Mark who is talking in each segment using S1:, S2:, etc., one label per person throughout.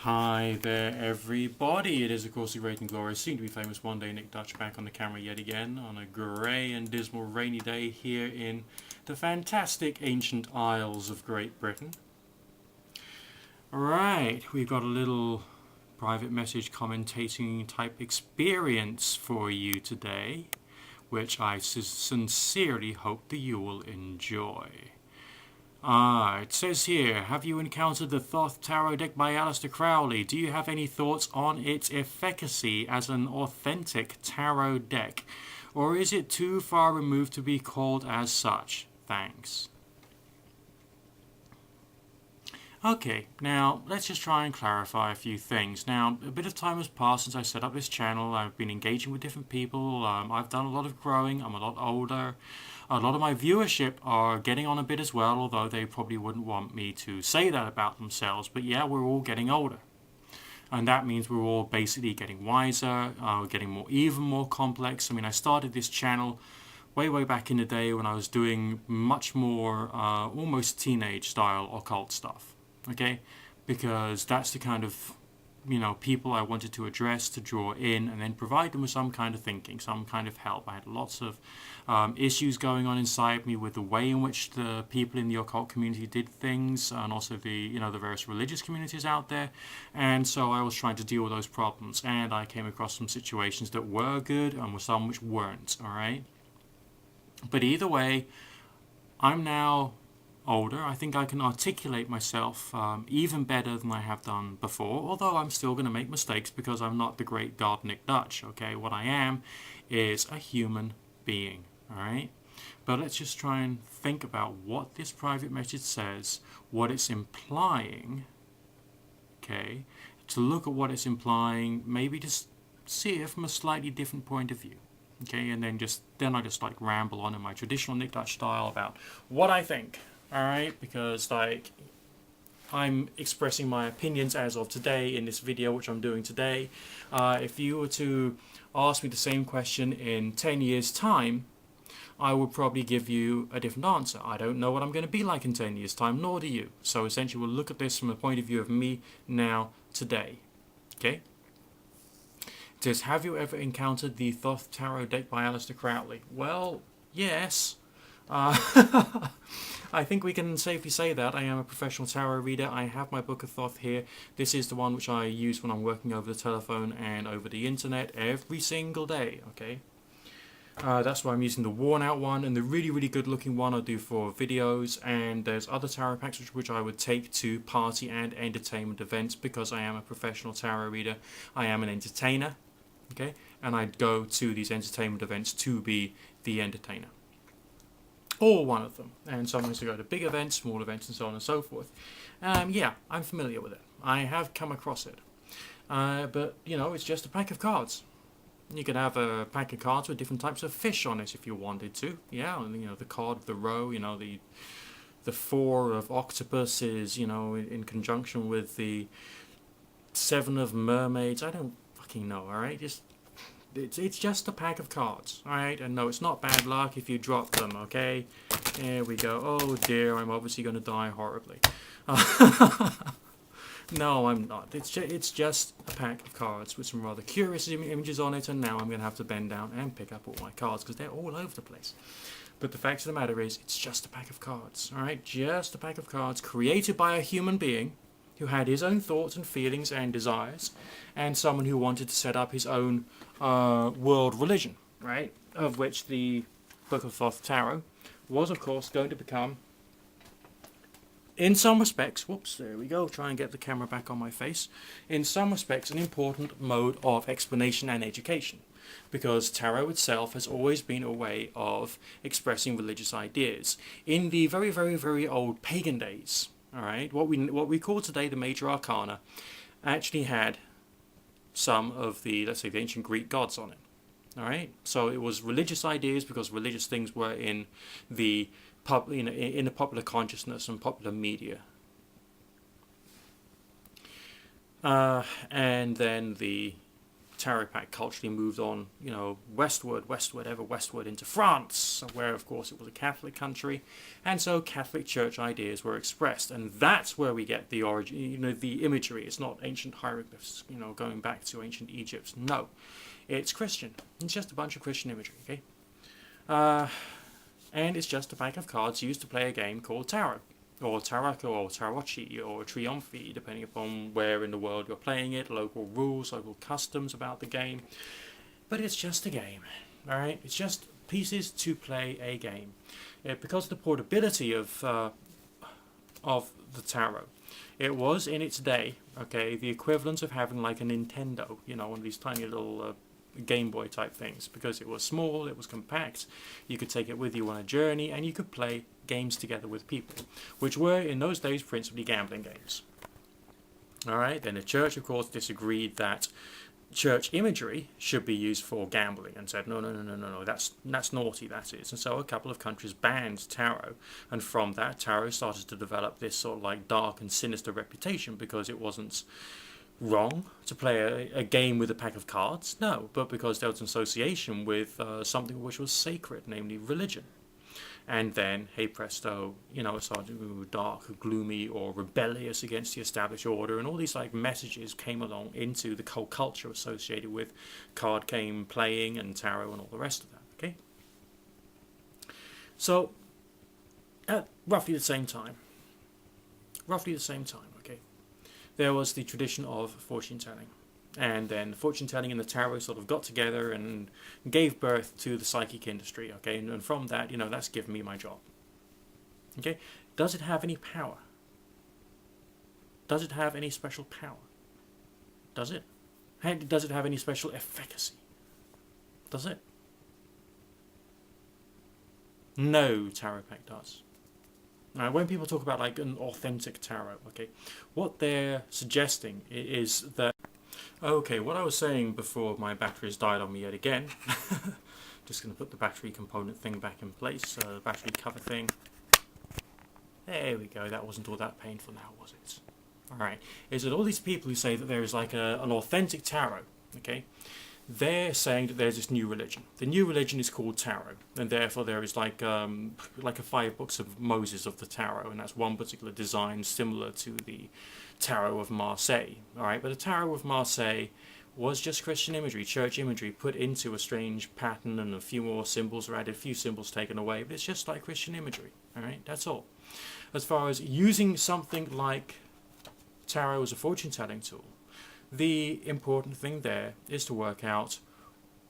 S1: Hi there, everybody. It is, of course, the great and glorious, soon to be famous one day Nick Dutch back on the camera yet again on a grey and dismal rainy day here in the fantastic ancient Isles of Great Britain. Alright, we've got a little private message commentating type experience for you today, which I sincerely hope that you will enjoy. It says here, have you encountered the Thoth Tarot deck by Aleister Crowley? Do you have any thoughts on its efficacy as an authentic tarot deck? Or is it too far removed to be called as such? Thanks. Okay, now let's just try and clarify a few things. Now, a bit of time has passed since I set up this channel. I've been engaging with different people. I've done a lot of growing. I'm a lot older. A lot of my viewership are getting on a bit as well, although they probably wouldn't want me to say that about themselves. But yeah, we're all getting older. And that means we're all basically getting wiser, getting even more complex. I mean, I started this channel way back in the day when I was doing much more almost teenage style occult stuff. Okay, because that's the kind of people I wanted to address, to draw in, and then provide them with some kind of thinking, some kind of help. I had lots of issues going on inside me with the way in which the people in the occult community did things, and also the the various religious communities out there. And so I was trying to deal with those problems, and I came across some situations that were good and some which weren't. All right, but either way, I'm now older. I think I can articulate myself even better than I have done before, although I'm still going to make mistakes because I'm not the great God Nick Dutch, okay? What I am is a human being, alright? But let's just try and think about what this private message says, what it's implying, okay? To look at what it's implying, maybe just see it from a slightly different point of view. Okay, and then I just like ramble on in my traditional Nick Dutch style about what I think. Alright, because I'm expressing my opinions as of today in this video, which I'm doing today. If you were to ask me the same question in 10 years' time, I would probably give you a different answer. I don't know what I'm going to be like in 10 years' time, nor do you. So essentially, we'll look at this from the point of view of me now, today. Okay? It says, have you ever encountered the Thoth Tarot deck by Aleister Crowley? Well, yes. I think we can safely say that. I am a professional tarot reader. I have my Book of Thoth here. This is the one which I use when I'm working over the telephone and over the internet every single day, okay? That's why I'm using the worn out one, and the really good looking one I do for videos, and there's other tarot packs which I would take to party and entertainment events because I am a professional tarot reader. I am an entertainer, okay? And I go to these entertainment events to be the entertainer. Or one of them, and sometimes to go to big events, small events, and so on and so forth. Yeah, I'm familiar with it. I have come across it. But, it's just a pack of cards. You could have a pack of cards with different types of fish on it if you wanted to. Yeah, and, the card of the row, the four of octopuses, in conjunction with the seven of mermaids. I don't fucking know, alright? It's just a pack of cards, alright? And no, it's not bad luck if you drop them, okay? There we go. Oh dear, I'm obviously going to die horribly. No, I'm not. It's just a pack of cards with some rather curious images on it, and now I'm going to have to bend down and pick up all my cards because they're all over the place. But the fact of the matter is, it's just a pack of cards, alright? Just a pack of cards created by a human being who had his own thoughts and feelings and desires, and someone who wanted to set up his own world religion, right? Of which the Book of Thoth Tarot was, of course, going to become, in some respects, whoops, there we go, try and get the camera back on my face, in some respects, an important mode of explanation and education. Because tarot itself has always been a way of expressing religious ideas. In the very old pagan days, alright, what we call today the major arcana actually had some of the, let's say, the ancient Greek gods on it. Alright? So it was religious ideas because religious things were in the in the popular consciousness and popular media. And then the tarot pack culturally moved on, ever westward into France, where of course it was a Catholic country, and so Catholic Church ideas were expressed, and that's where we get the origin, the imagery. It's not ancient hieroglyphs, going back to ancient Egypt. No, it's Christian. It's just a bunch of Christian imagery, okay? And it's just a pack of cards used to play a game called tarot, or tarot, or tarocchi, or triomphi, depending upon where in the world you're playing it, local rules, local customs about the game. But it's just a game, alright? It's just pieces to play a game. Because of the portability of the tarot, it was in its day, okay, the equivalent of having like a Nintendo, one of these tiny little Game Boy type things, because it was small, it was compact, you could take it with you on a journey, and you could play games together with people, which were in those days principally gambling games. Alright, then the church of course disagreed that church imagery should be used for gambling and said no, that's naughty, that is. And so a couple of countries banned tarot, and from that tarot started to develop this sort of like dark and sinister reputation, because it wasn't wrong to play a game with a pack of cards, no, but because there was an association with something which was sacred, namely religion. And then, hey presto, it started to move dark, gloomy, or rebellious against the established order, and all these like messages came along into the whole culture associated with card game playing and tarot and all the rest of that, okay? So, at roughly the same time, okay, there was the tradition of fortune telling. And then fortune telling and the tarot sort of got together and gave birth to the psychic industry, okay? And from that, that's given me my job. Okay? Does it have any power? Does it have any special power? Does it? And does it have any special efficacy? Does it? No tarot pack does. Now, when people talk about like an authentic tarot, okay, what they're suggesting is that, okay, what I was saying before my batteries died on me yet again, just going to put the battery component thing back in place, the battery cover thing, there we go, that wasn't all that painful now, was it? Alright, is that all these people who say that there is like an authentic tarot, okay, they're saying that there's this new religion. The new religion is called tarot, and therefore there is like a 5 books of Moses of the tarot, and that's one particular design similar to the Tarot of Marseille. Alright, but the Tarot of Marseille was just Christian imagery, church imagery, put into a strange pattern, and a few more symbols are added, a few symbols taken away, but it's just like Christian imagery. Alright, that's all. As far as using something like tarot as a fortune telling tool, the important thing there is to work out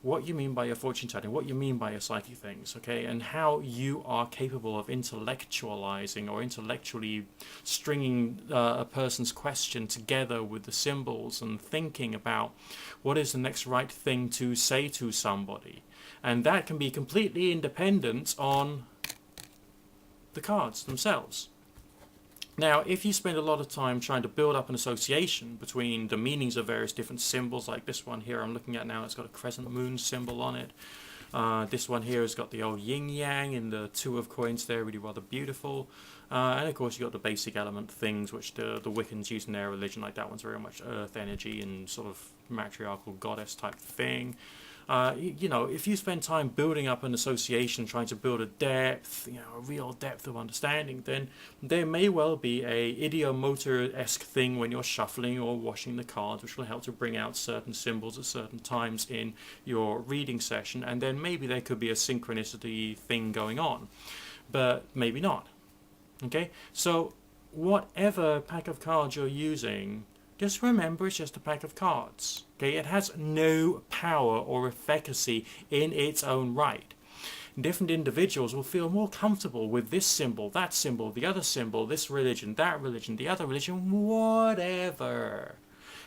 S1: what you mean by your fortune telling, what you mean by your psychic things, okay, and how you are capable of intellectualizing or intellectually stringing a person's question together with the symbols and thinking about what is the next right thing to say to somebody. And that can be completely independent on the cards themselves. Now, if you spend a lot of time trying to build up an association between the meanings of various different symbols, like this one here I'm looking at now, it's got a crescent moon symbol on it. This one here has got the old yin-yang and the 2 of coins there, really rather beautiful. And of course you've got the basic element things which the Wiccans use in their religion, like that one's very much earth energy and sort of matriarchal goddess type thing. If you spend time building up an association, trying to build a depth, a real depth of understanding, then there may well be a idiomotor-esque thing when you're shuffling or washing the cards, which will help to bring out certain symbols at certain times in your reading session, and then maybe there could be a synchronicity thing going on, but maybe not. Okay, so whatever pack of cards you're using, just remember it's just a pack of cards. Okay, it has no power or efficacy in its own right. Different individuals will feel more comfortable with this symbol, that symbol, the other symbol, this religion, that religion, the other religion, whatever.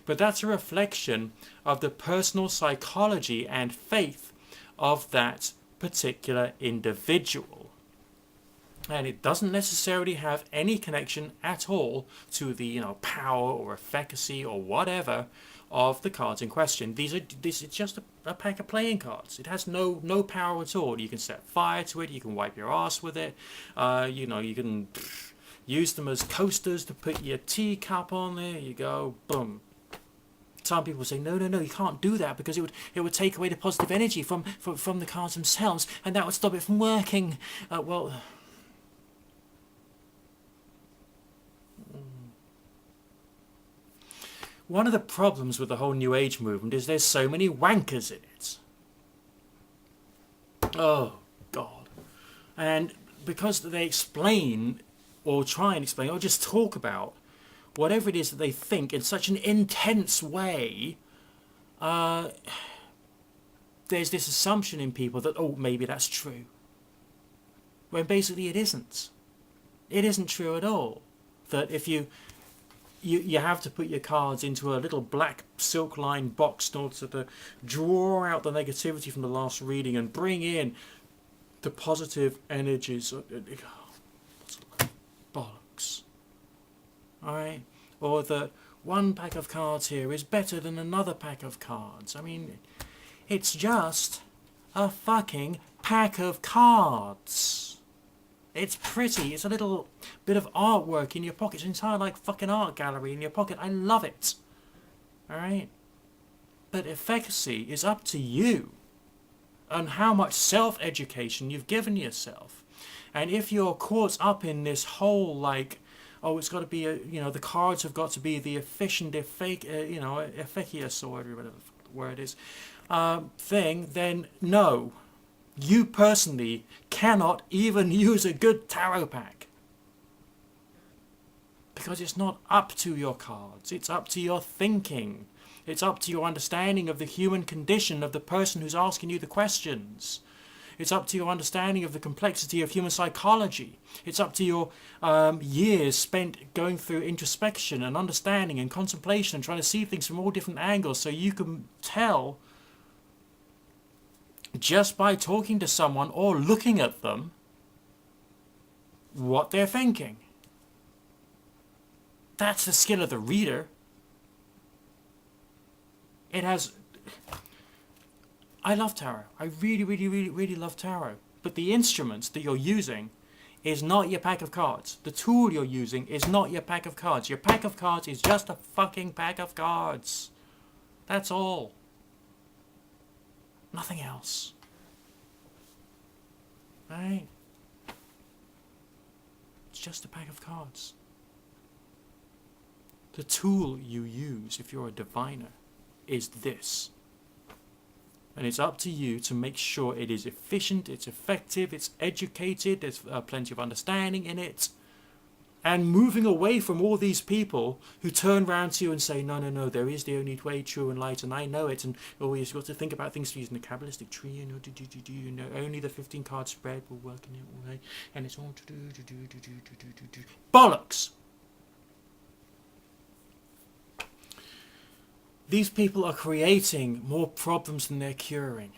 S1: But that's a reflection of the personal psychology and faith of that particular individual. And it doesn't necessarily have any connection at all to the power or efficacy or whatever of the cards in question. This is just a pack of playing cards. It has no power at all. You can set fire to it. You can wipe your ass with it. You can use them as coasters to put your teacup on. There you go. Boom. some people say, no, no, no, you can't do that because it would take away the positive energy from the cards themselves, and that would stop it from working. Well, one of the problems with the whole New Age movement is there's so many wankers in it. Oh, God. And because they explain, or try and explain, or just talk about whatever it is that they think in such an intense way, there's this assumption in people that, oh, maybe that's true. When basically it isn't. It isn't true at all. That if you have to put your cards into a little black silk lined box in order to draw out the negativity from the last reading and bring in the positive energies. Bollocks. Alright? Or that one pack of cards here is better than another pack of cards. I mean, it's just a fucking pack of cards. It's pretty. It's a little bit of artwork in your pocket. It's an entire like fucking art gallery in your pocket. I love it. Alright? But efficacy is up to you and how much self-education you've given yourself. And if you're caught up in this whole like, oh, it's got to be the cards have got to be the efficient, efficacious or whatever the word is, thing, then no. You personally cannot even use a good tarot pack. Because it's not up to your cards. It's up to your thinking. It's up to your understanding of the human condition of the person who's asking you the questions. It's up to your understanding of the complexity of human psychology. It's up to your years spent going through introspection and understanding and contemplation and trying to see things from all different angles so you can tell just by talking to someone or looking at them what they're thinking. That's the skill of the reader. It has... I love tarot. I really, really, really, really love tarot. But the instruments that you're using is not your pack of cards. The tool you're using is not your pack of cards. Your pack of cards is just a fucking pack of cards. That's all. Nothing else. Right? It's just a pack of cards. The tool you use if you're a diviner is this. And it's up to you to make sure it is efficient, it's effective, it's educated, there's plenty of understanding in it. And moving away from all these people who turn around to you and say, no, no, no, there is the only way, true and light, and I know it, and always got to think about things using the Kabbalistic tree, only the 15 card spread will work in it all right, and it's all bollocks! These people are creating more problems than they're curing.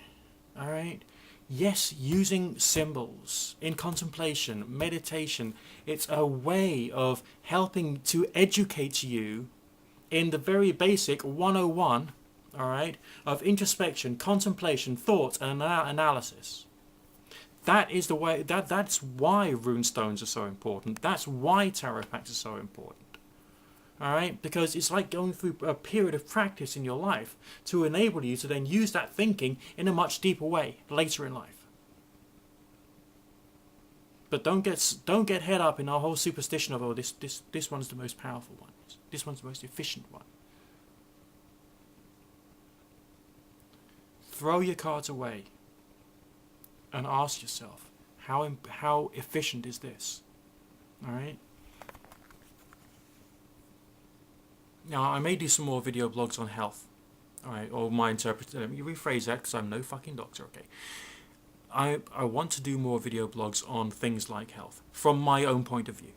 S1: Alright? Yes, using symbols in contemplation, meditation, it's a way of helping to educate you in the very basic 101, alright, of introspection, contemplation, thought, and analysis. That is the way, that's why rune stones are so important. That's why tarot packs are so important. Alright, because it's like going through a period of practice in your life to enable you to then use that thinking in a much deeper way later in life. But don't get head up in our whole superstition of, oh, this one's the most powerful one. This one's the most efficient one. Throw your cards away and ask yourself, how efficient is this? Alright? Now, I may do some more video blogs on health, alright, or my interpretation. Let me rephrase that because I'm no fucking doctor, okay? I want to do more video blogs on things like health, from my own point of view.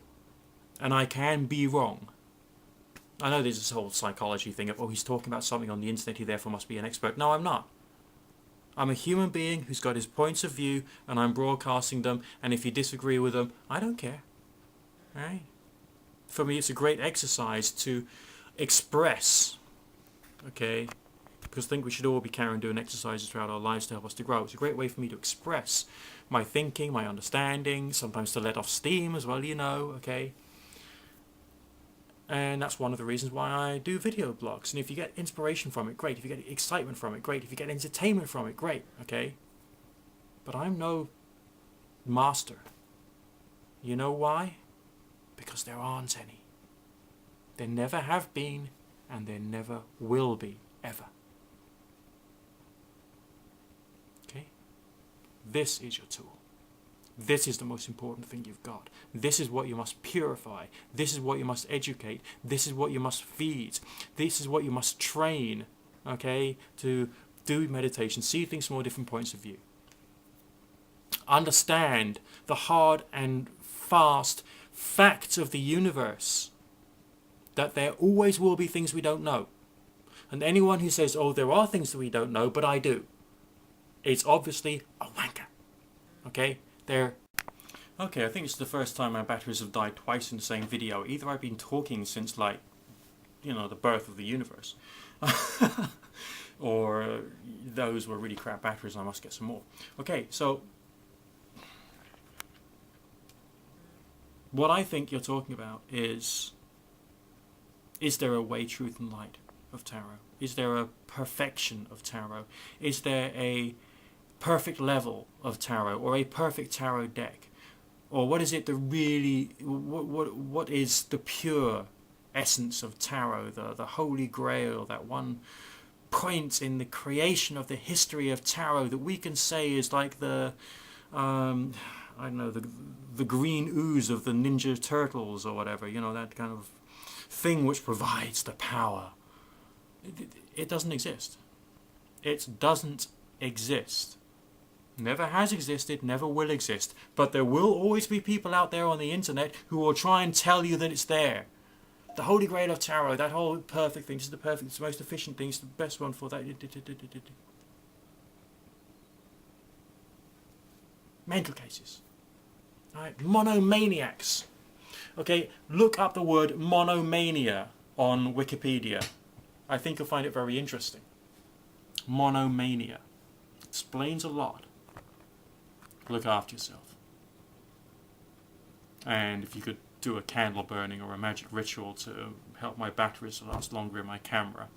S1: And I can be wrong. I know there's this whole psychology thing of, oh, he's talking about something on the internet, he therefore must be an expert. No, I'm not. I'm a human being who's got his points of view, and I'm broadcasting them, and if you disagree with them, I don't care. Alright? For me, it's a great exercise to express, okay, because I think we should all be carrying doing exercises throughout our lives to help us to grow. It's a great way for me to express my thinking, my understanding, sometimes to let off steam as well, okay. And that's one of the reasons why I do video blogs. And if you get inspiration from it, great. If you get excitement from it, great. If you get entertainment from it, great. Okay? But I'm no master. You know why? Because there aren't any. There never have been, and there never will be, ever. Okay? This is your tool. This is the most important thing you've got. This is what you must purify. This is what you must educate. This is what you must feed. This is what you must train, okay, to do meditation, see things from all different points of view. Understand the hard and fast facts of the universe, that there always will be things we don't know. And anyone who says, oh, there are things that we don't know, but I do, it's obviously a wanker. Okay? Okay, I think it's the first time my batteries have died twice in the same video. Either I've been talking since, like, the birth of the universe. Or those were really crap batteries and I must get some more. Okay, so what I think you're talking about is there a way, truth and light of tarot? Is there a perfection of tarot? Is there a perfect level of tarot, or a perfect tarot deck? Or what is it that really, what is the pure essence of tarot, the holy grail, that one point in the creation of the history of tarot that we can say is like the, I don't know, the green ooze of the Ninja Turtles or whatever, that kind of thing which provides the power. It doesn't exist. It doesn't exist. Never has existed, never will exist. But there will always be people out there on the internet who will try and tell you that it's there. The Holy Grail of Tarot, that whole perfect thing, this is the perfect, it's the most efficient thing, it's the best one for that. Mental cases. Right? Monomaniacs. Okay, look up the word monomania on Wikipedia. I think you'll find it very interesting. Monomania. Explains a lot. Look after yourself. And if you could do a candle burning or a magic ritual to help my batteries to last longer in my camera.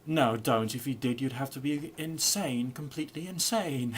S1: No, don't. If you did, you'd have to be insane, completely insane.